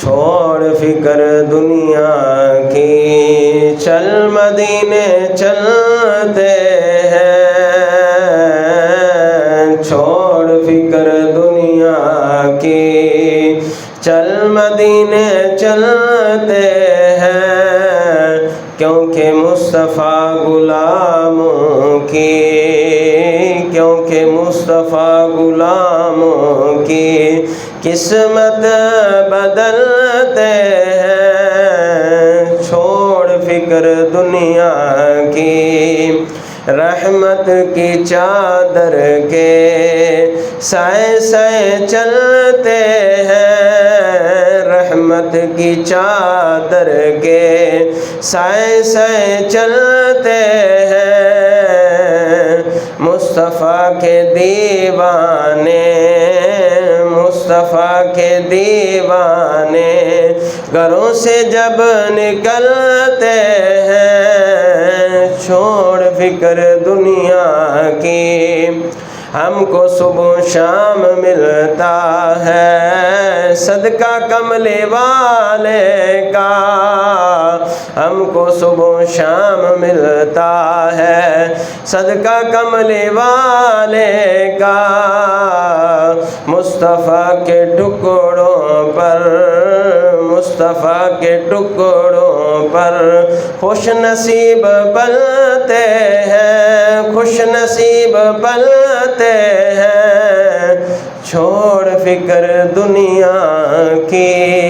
چھوڑ فکر دنیا کی، چل مدینے چلتے ہیں، چھوڑ فکر دنیا کی، چل مدینے چلتے ہیں، کیونکہ مصطفیٰ غلاموں کی، کیونکہ مصطفیٰ غلاموں کی قسمت بدلتے ہیں، چھوڑ فکر دنیا کی، رحمت کی چادر کے سائے سائے چلتے ہیں، رحمت کی چادر کے سائے سائے چلتے ہیں، مصطفیٰ کے دیوانے، مصطفیٰ کے دیوانے گھروں سے جب نکلتے ہیں، چھوڑ فکر دنیا کی، ہم کو صبح و شام ملتا ہے صدقہ کملی والے کا، ہم کو صبح و شام ملتا ہے صدقہ کملی والے کا، مصطفیٰ کے ٹکڑوں پر، مصطفیٰ کے ٹکڑوں پر خوش نصیب پلتے ہیں، خوش نصیب پلتے ہیں، چھوڑ فکر دنیا کی،